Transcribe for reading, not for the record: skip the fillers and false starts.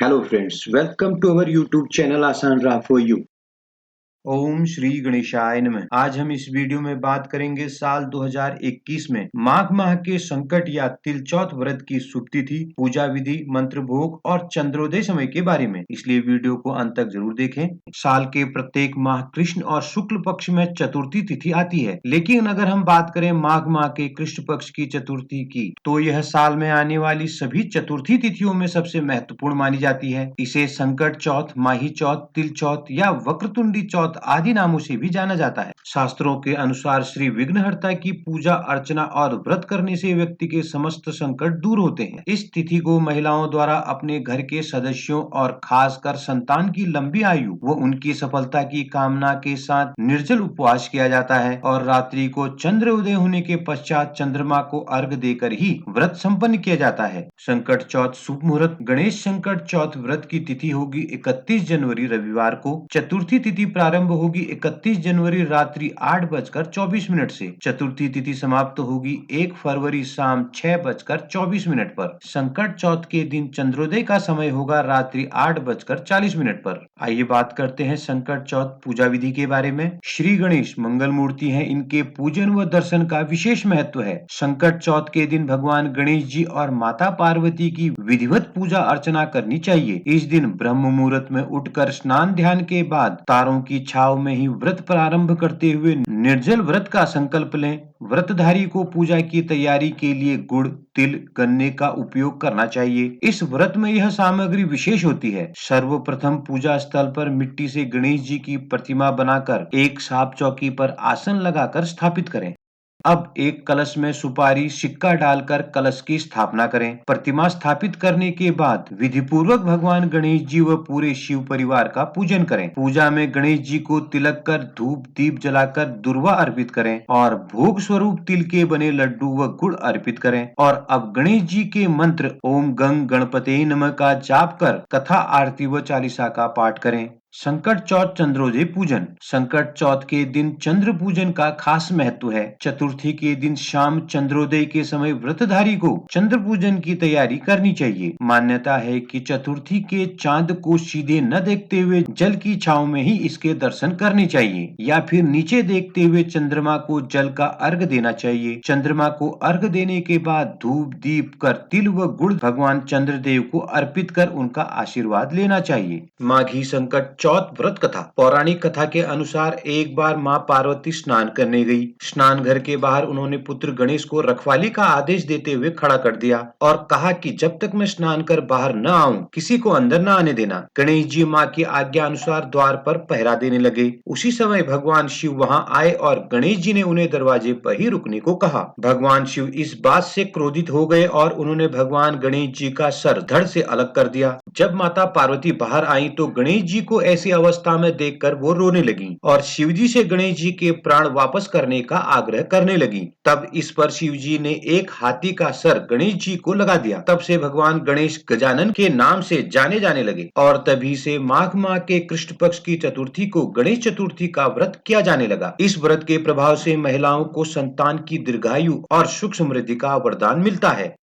Hello friends, welcome to our YouTube channel Asan Ra for you. ओम श्री गणेशाय नमः। आज हम इस वीडियो में बात करेंगे साल 2021 में माघ माह के संकट या तिल चौथ व्रत की शुभ तिथि, पूजा विधि, मंत्र भोग और चंद्रोदय समय के बारे में, इसलिए वीडियो को अंत तक जरूर देखें। साल के प्रत्येक माह कृष्ण और शुक्ल पक्ष में चतुर्थी तिथि आती है, लेकिन अगर हम बात करें माघ माह के कृष्ण पक्ष की चतुर्थी की, तो यह साल में आने वाली सभी चतुर्थी तिथियों में सबसे महत्वपूर्ण मानी जाती है। इसे संकट चौथ, माही चौथ, तिल चौथ या वक्रतुंडी चौथ आदि नामों से भी जाना जाता है। शास्त्रों के अनुसार श्री विघ्नहर्ता की पूजा अर्चना और व्रत करने से व्यक्ति के समस्त संकट दूर होते हैं। इस तिथि को महिलाओं द्वारा अपने घर के सदस्यों और खासकर संतान की लंबी आयु व उनकी सफलता की कामना के साथ निर्जल उपवास किया जाता है और रात्रि को चंद्र उदय होने के पश्चात चंद्रमा को अर्घ देकर ही व्रत संपन्न किया जाता है। संकट चौथ शुभ मुहूर्त। गणेश संकट चौथ व्रत की तिथि होगी 31 जनवरी रविवार को। चतुर्थी तिथि प्रारंभ होगी 31 जनवरी रात्रि 8:24 से। चतुर्थी तिथि समाप्त होगी 1 फरवरी शाम 6:24 पर। संकट चौथ के दिन चंद्रोदय का समय होगा रात्रि 8:40 पर। आइए बात करते हैं संकट चौथ पूजा विधि के बारे में। श्री गणेश मंगल मूर्ति है, इनके पूजन व दर्शन का विशेष महत्व है। संकट चौथ के दिन भगवान गणेश जी और माता पार्वती की विधिवत पूजा अर्चना करनी चाहिए। इस दिन ब्रह्म मुहूर्त में उठकर स्नान ध्यान के बाद तारों की छाव में ही व्रत प्रारंभ करते हुए निर्जल व्रत का संकल्प लें। व्रतधारी को पूजा की तैयारी के लिए गुड़, तिल, गन्ने का उपयोग करना चाहिए। इस व्रत में यह सामग्री विशेष होती है। सर्वप्रथम पूजा स्थल पर मिट्टी से गणेश जी की प्रतिमा बनाकर एक साफ चौकी पर आसन लगाकर स्थापित करें। अब एक कलश में सुपारी सिक्का डालकर कलश की स्थापना करें। प्रतिमा स्थापित करने के बाद विधि पूर्वक भगवान गणेश जी व पूरे शिव परिवार का पूजन करें। पूजा में गणेश जी को तिलक कर धूप दीप जलाकर दुर्वा अर्पित करें और भोग स्वरूप तिल के बने लड्डू व गुड़ अर्पित करें। और अब गणेश जी के मंत्र ओम गंग गणपते नमः का जाप कर कथा आरती व चालीसा का पाठ करें। संकट चौथ चंद्रोदय पूजन। संकट चौथ के दिन चंद्र पूजन का खास महत्व है। चतुर्थी के दिन शाम चंद्रोदय के समय व्रतधारी को चंद्र पूजन की तैयारी करनी चाहिए। मान्यता है कि चतुर्थी के चांद को सीधे न देखते हुए जल की छांव में ही इसके दर्शन करने चाहिए या फिर नीचे देखते हुए चंद्रमा को जल का अर्घ देना चाहिए। चंद्रमा को अर्घ देने के बाद धूप दीप कर तिल व गुड़ भगवान चंद्रदेव को अर्पित कर उनका आशीर्वाद लेना चाहिए। माघी संकट चौथ व्रत कथा। पौराणिक कथा के अनुसार एक बार माँ पार्वती स्नान करने गई। स्नान घर के बाहर उन्होंने पुत्र गणेश को रखवाली का आदेश देते हुए खड़ा कर दिया और कहा कि जब तक मैं स्नान कर बाहर न आऊं किसी को अंदर न आने देना। गणेश जी माँ की आज्ञा अनुसार द्वार पर पहरा देने लगे। उसी समय भगवान शिव वहां आए और गणेश जी ने उन्हें दरवाजे पर ही रुकने को कहा। भगवान शिव इस बात से क्रोधित हो गए और उन्होंने भगवान गणेश जी का सर धड़ से अलग कर दिया। जब माता पार्वती बाहर आई तो गणेश जी को ऐसी अवस्था में देखकर वो रोने लगी और शिवजी से गणेश जी के प्राण वापस करने का आग्रह करने लगी। तब इस पर शिवजी ने एक हाथी का सर गणेश जी को लगा दिया। तब से भगवान गणेश गजानन के नाम से जाने जाने लगे और तभी से माघ माह के कृष्ण पक्ष की चतुर्थी को गणेश चतुर्थी का व्रत किया जाने लगा। इस व्रत के प्रभाव से महिलाओं को संतान की दीर्घायु और सुख समृद्धि का वरदान मिलता है।